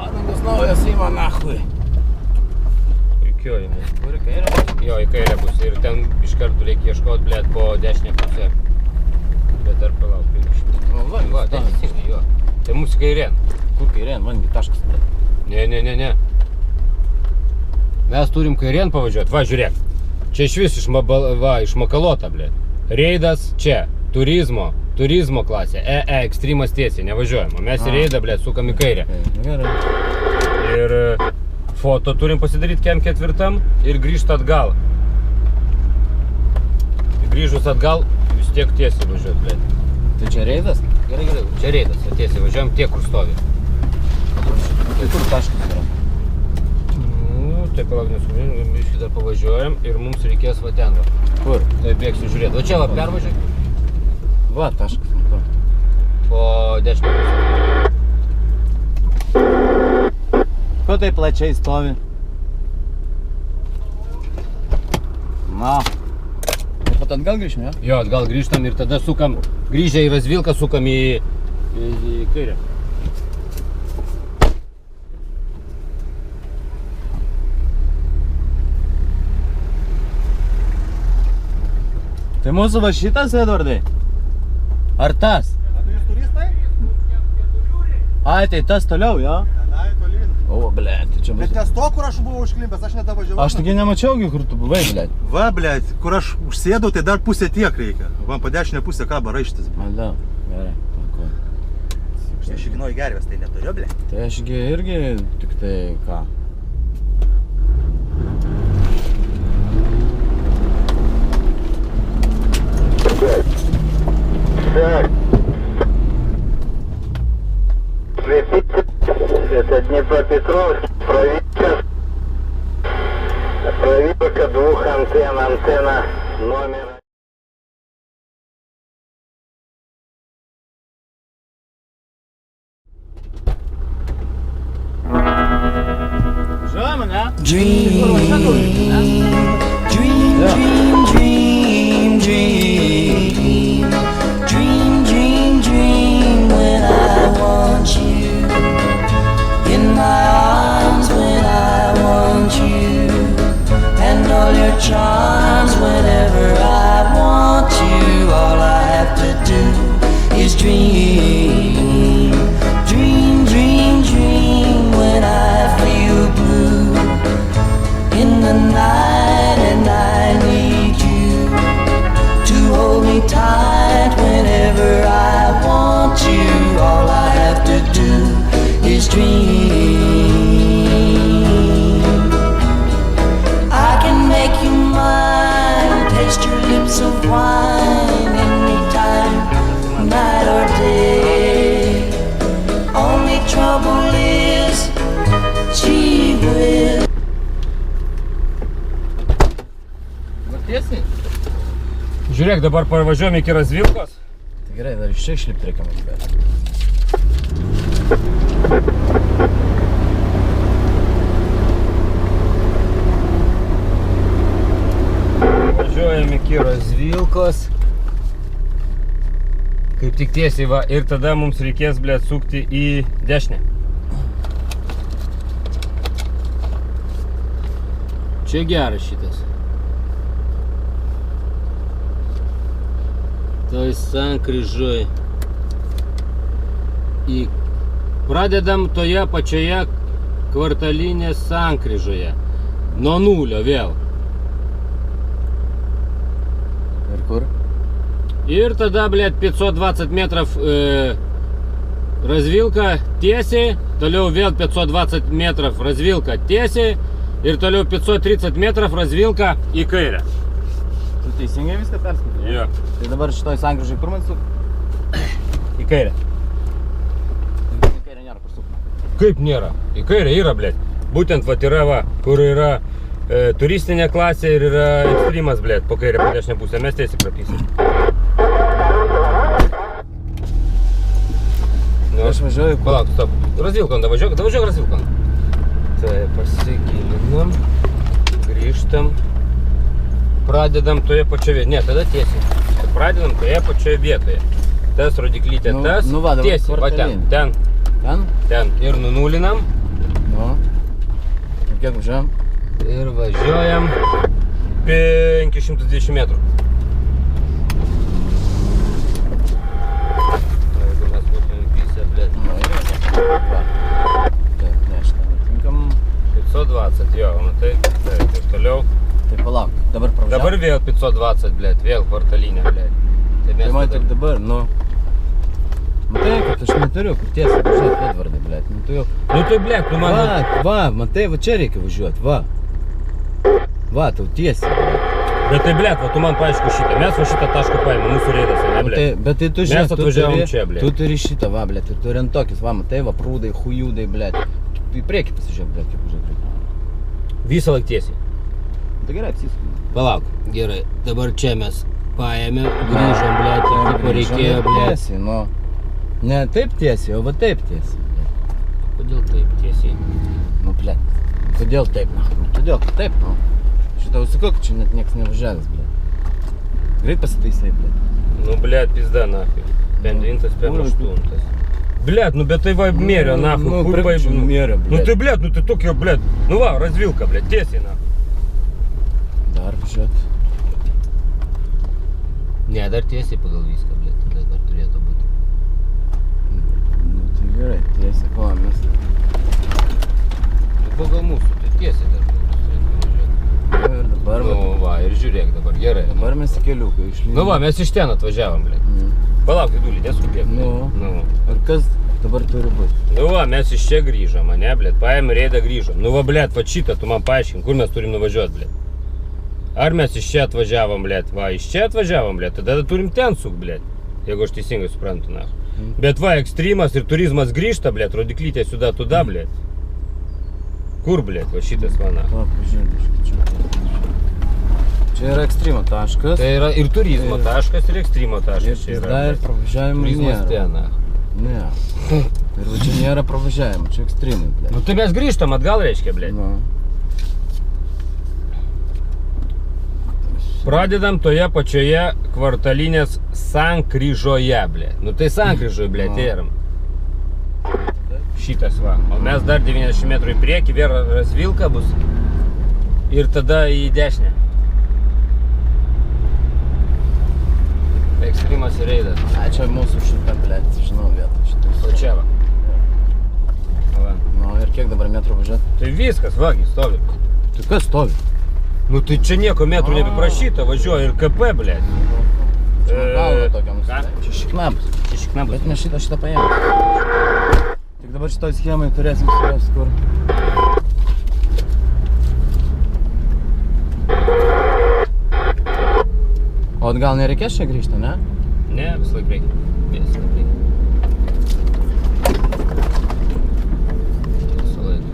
Padangos naujas ima nachui. Puikioji, ne? Kur į kairę? Jo, į kairę pusę ir ten iš karto reikia ieškoti, blėt, po dešinę pusę. Bet dar palauk, 500. Va, teisingai, jo. Tai mūsų kairėn. Kur kairėn? Vangi taškas. Ne. Mes turim kairėn pavažiuoti. Va, žiūrėk. Čia iš vis išmakalota, blėt. Reidas čia. Turizmo klasė. Ekstremas tiesiai, nevažiuojam. O mes į reidą, blėt, sukam į kairę. Gerai. Ir foto turim pasidaryti kem 4 ir grįžti atgal. Grįžus atgal, vis tiek tiesiai važiuot, blėt. Tai čia reidas? Gerai. Čia reidas, o tiesiai važiuojam tiek, kur stovi. Tai kur taškas yra? Nu, tai palauk, nesugrįžim, biškį dar pavažiuojam ir mums reikės va ten va. Kur? Tai bėgsiu žiūrėti. O čia va, pervažiuok. Va, taškas, matau. Po 10 pusę. Ko tai plačiai stovi? Na. Tai pat atgal grįžim, jo? Jo, atgal grįžtam ir tada sukam, grįžę į Razvilką, sukam į kairę. Tai mūsų va šitas, Edvardai? Ar tas? A tu jūs turistai? Ai, tai tas toliau, jo? Tenai tolyn. O, blėt, tai čia bus... Bet ties to, kur aš buvau užklimpęs, aš nedavažiavau. Aš taigi nemačiaugi, kur tu buvai, blėt. Va, blėt, kur aš užsėdau, tai dar pusę tiek reikia. Va, po dešinę pusę kaba raištis. Alda, gerai, tvarkoj. Aš ignoju gervės, tai neturiu, blėt. Tai ašgi irgi tik tai ką? Это Днепропетровск, проверка 2 антенна номер. Žinoma, ne? Dream when I want you in my arms, when I want you, and all your charms whenever I want you. All I have to do is dream, dream when I feel blue in the night, and I need you to hold me tight whenever I want you. All I have to do is dream. I can make you mine, taste your lips of wine anytime, night or day. Only trouble is, gee whiz. Vartiesi? Žiūrėk, dabar parvažiuojam iki Razvilkos. Tai gerai, dar iš čia išlipti reikia mums, bet. Važiuojam iki Razvilkos. Kaip tik tiesiai va, ir tada mums reikės, blėt, sukti į dešinę. Čia geras šitas. Toj sankryžoj. Pradedam toje pačioje kvartalinės sankryžoje. Nuo nulio vėl. Ir kur? Ir tada, blėt, 520 metrов Razvilka tiesiai, toliau vėl 520 metrов Razvilka tiesiai ir toliau 530 metrов Razvilka į kairę. Tu teisingai viską perskaitai? Jo. Tai dabar šitoj sankryžai kur man suk? Į kairę. Į kairę nėra kur suk. Kaip nėra? Į kairę yra, blėt. Būtent vat yra va, kur yra turistinė klasė ir yra ekstremas, blėt, po kairę, po dešinę pusę. Mes tiesiai prapysim. Nu, Aš važiuoju. Palauk, stop. Razvilkon, davažiuok Razvilkon. Tai pasigilinam, grįžtam. Pradedam toje pačioje, ne, tada tiesiai. Pradedam toje pačioje vietoje. Tas rodiklytė, tas, nu va, dabar tiesiai, va ten, kvartalinė. ten. Ten? Ten. Ir nunulinam. kiek važiuojam? Ir važiuojam 520 metrų. Jeigu mes būtume įpysę, blėt. Nu, va. Taip, ne, šitą netinkam. 520, jo, matai, taip, ir toliau. Tai palauk, dabar pravažiavam. Dabar vėl 520, blėt, vėl kvartalinė, blėt. Tai man tik dabar, nu. Matai, kad aš neturiu, kur tiesiai važiuoti, Edvardai, blėt. Nu, tu jau... Nu tai, blėt, tu man... Va, matai, va čia reikia važiuoti, va. Va, tau tiesiai, blėt. Bet tai, blėt, va, tu man paaišku šitą. Mes va šitą tašką paėmė, mūsų reidas, ne, blėt. Bet tai tu Mes žiūrėk, atvažiavom čia, blėt. tu turi šitą, va, blėt, ir tu orientokis, va, matai, va, prūdai, hujūdai, blėt. Tu į priekį pasižiūrėk, blėt, kaip važiuoti. Visą laik tiesiai. Tai gerai, apsisukime. Palauk, gerai, dabar čia mes paėmė, grįžom, blėt, ir tipo reikėjo, blėt. Tiesiai, nu. Ne taip tiesiai, o va taip tiesiai. Kodėl taip tiesiai? Nu, blėt. Kodėl taip, na? Todėl, kad taip, nu. Šitą sakau, kad čia net nieks nevažiavęs, blėt. Greit pasitaisai, blėt. Nu, blėt, pizda, nafig. 5 8. Blėt, nu bet tai va mėrė, nafig. Nu, pripčiau mėrė, blėt. Nu tai, blėt, nu tai tokio, blėt. Nu va, razvilka, blėt, tiesiai, nafig. Dar važiuot. Ne, dar tiesiai pagal viską, blėt, tada dar turėtų būti. Nu, tai gerai, tiesiai, ko, mes... Nu, pagal mūsų, tai tiesiai dar turėtų važiuoti. Ir dabar, Nu va, ir žiūrėk dabar, gerai. dabar mes į keliuką išlydom. Nu va, mes iš ten atvažiavom, blėt. Palauk, vidulį, neskubėk. Nu. Nu. Ir kas dabar turi būti? Nu va, mes iš čia grįžom, ane, blėt, paėmė reidą grįžom. Nu va, blėt, va šitą tu man paaiškink, kur mes turim nuvažiuoti, blėt. Ar mes iš čia atvažiavom, blėt, va, iš čia atvažiavom, blėt, tada turim ten suk, blėt, jeigu aš teisingai suprantu, na. Bet va, ekstremas ir turizmas grįžta, blėt, rodiklytė suda tuda, blėt. Kur, blėt, va šitas va, na. Va, pažiūrėk, čia yra ekstremo taškas. Tai yra ir turizmo taškas, ir ekstremo taškas čia yra. Dar pravažiavimo Turizmas nėra. ten, na. Ne. Ir va čia nėra pravažiavimo, čia ekstremai, blėt. Nu tai mes grįžtam atgal, reiškia, blėt. Nu. Pradedam toje pačioje kvartalinės sankryžoje, blėt. Nu tai sankryžoje, blėt, Nu. ėram. Šitas va. O mes dar 90 metrų į priekį, vėl razvilka bus. Ir tada į dešinę. Ekstremas ir reidas. A, čia mūsų šitą, blėt, žinau vietą šitą. O čia va. Va. Nu, ir kiek dabar metrų važiuoti? Tai viskas, vagi, stovi. Tai kas stovi? Nu tai čia nieko metrų nebeprašyta, važiuoja ir KP, blėt. Galva tokiam ką? Čia šiknabas. Čia šiknabas. Bet mes šitą paėmėm. Tik dabar šitoj schemai turėsim surasti, kur. O gal nereikės čia grįžti, ne? Ne, visą laik reikia. Visą laik reikia. Visą laik.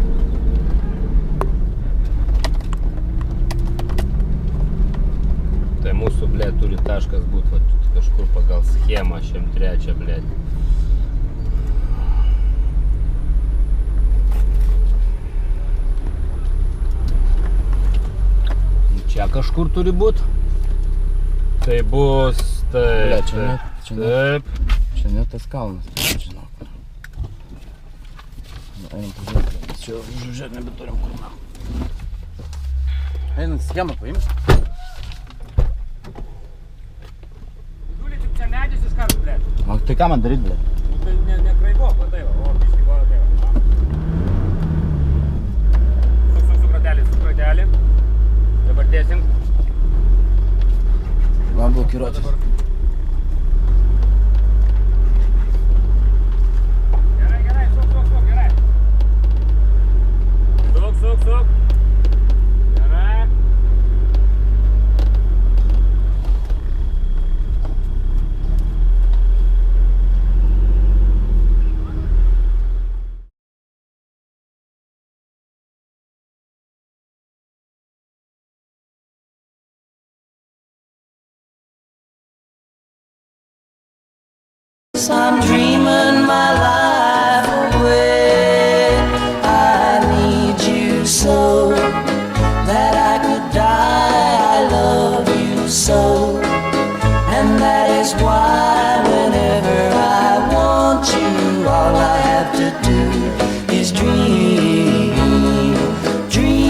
Tai mūsų, blėt, turi taškas būt, va, kažkur pagal schemą, šiam trečią, blėt. Čia kažkur turi būt. Tai bus, taip, Bля, čia ne- čia ne- taip. Čia ne tas kalnas, žinau. Nu, einam pažiūrėti, nes čia žiūrėt nebeturim kur nam. Einam schemą paims. Dulį, tik čia medis iš karto, blėt. O tai ką man daryt, blėt? Nu tai nekraibok, va tai va, o, biškai, va tai va. Suk ratelį. Dabar tiesim. Man blokiruotis. Gerai, suk, gerai. Suk. Gerai. I'm dreaming my life away. I need you so that I could die. I love you so, and that is why whenever I want you, all I have to do is dream, dream.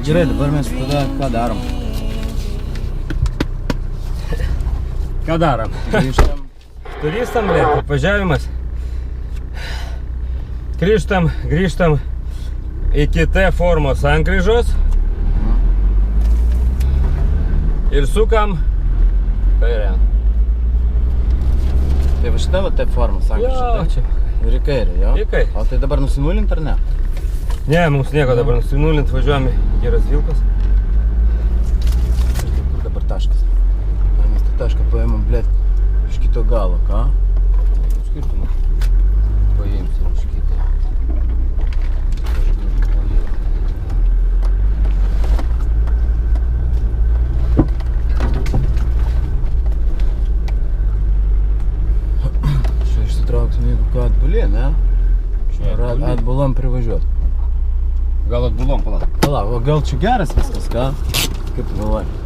Gerai, dabar mes tada ką darom? Ką darom? Grįžtam. Turistam, ble, apvažiavimas. Grįžtam iki T formos sankryžos. Ir sukam kairę. Tai va šita va taip forma, sankryža, Jo, čia. Ir į kairę, jo? Į kairę. O tai dabar nusinulint ar ne? Ne, mums nieko dabar nusinulint, važiuojame į Razvilkas. Kur dabar taškas? Ar mes tą tašką paėmam, blėt, iš kito galo, ką? Skirtumą paimsim už kitą. Čia išsitrauksim, jeigu ką atbulė, ne? Ar atbulom privažiuot? Gal atbulom, palauk. Palauk, o gal čia geras viskas, ką? Kaip tu galvoji?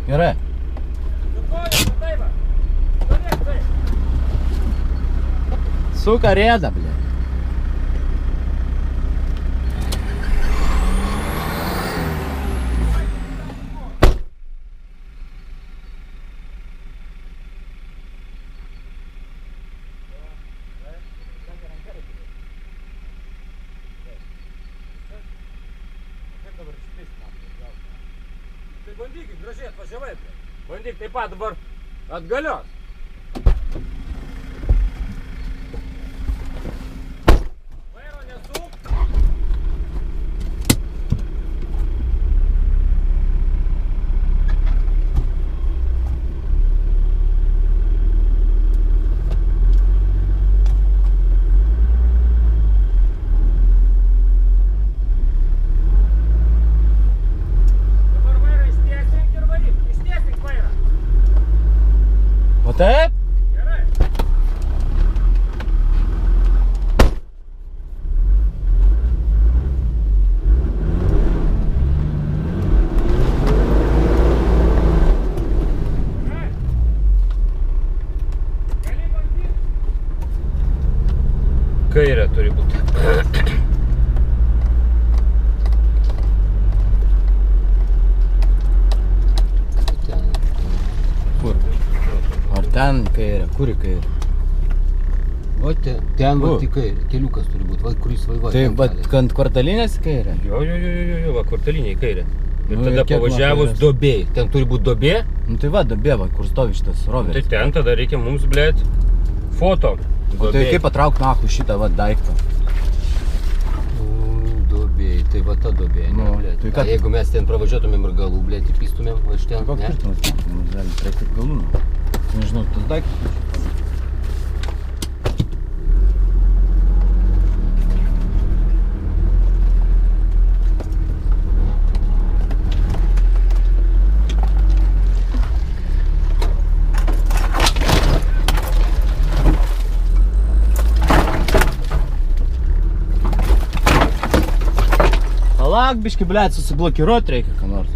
Gerai. Suka rėda, blė. Tai bandykit gražiai atvažiavai, ble. Bandyk taip pat dabar atgalios. Vairo nesuk. Dabar vairą ištiesink ir varyk. Ištiesink vairą. O taip? Gerai. Gerai. Gali bandyt. Kairė turi būti. Kur? Ar ten į kairę? Kur į kairę? Va ten Kur? va į kairę. Keliukas turi būti, va kuris vairuoja. Tai ten va kelias. ant kvartalinės į kairę? Jo, va kvartalinė į kairę. Ir Nu, ir tada kiek nuo pavažiavus kairės? duobėj. Ten turi būti duobė. Nu tai va, duobė, va, kur stovi šitas Tai roveris. ten tada reikia mums, blėt, foto. O tai kaip patrauk nahu šitą va daiktą? Duobėj, tai va ta duobė, ne, Nu, blėt. tai A ką- jeigu mes ten pravažiuotumėm ir galų, blėt, įpystumėm, va iš ten, Koks ne? skirtumas? Nu, gali prie galūnų. Nežinau, tas daiktas. Palauk, biški, blėt, susiblokiruot reikia ką nors.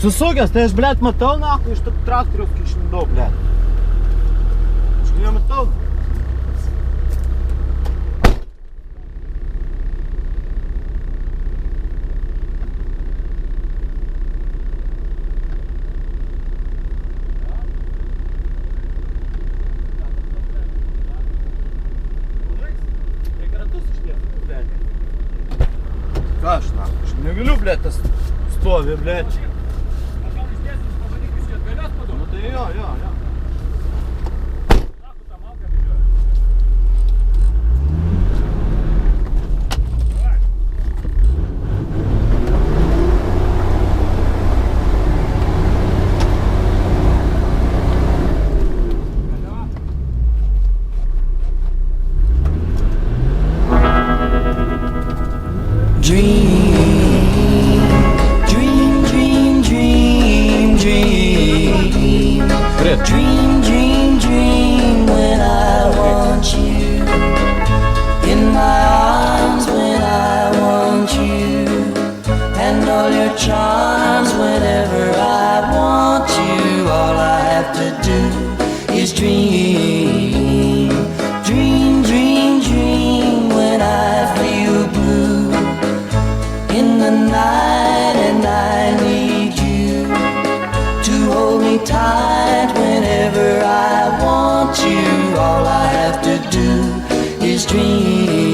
Susukęs, tai aš, blėt, matau, nahu, iš traktoriaus kai išlindau, blėt. блядь, tas stovi, blядь. Nu tai jo. Dream. Привет. Dream when I want you. In my arms when I want you. And all your charms whenever I want you. All I have to do is dream. Dream when I feel blue. In the night and I need you to hold me tight whenever I want you. All I have to do is dream.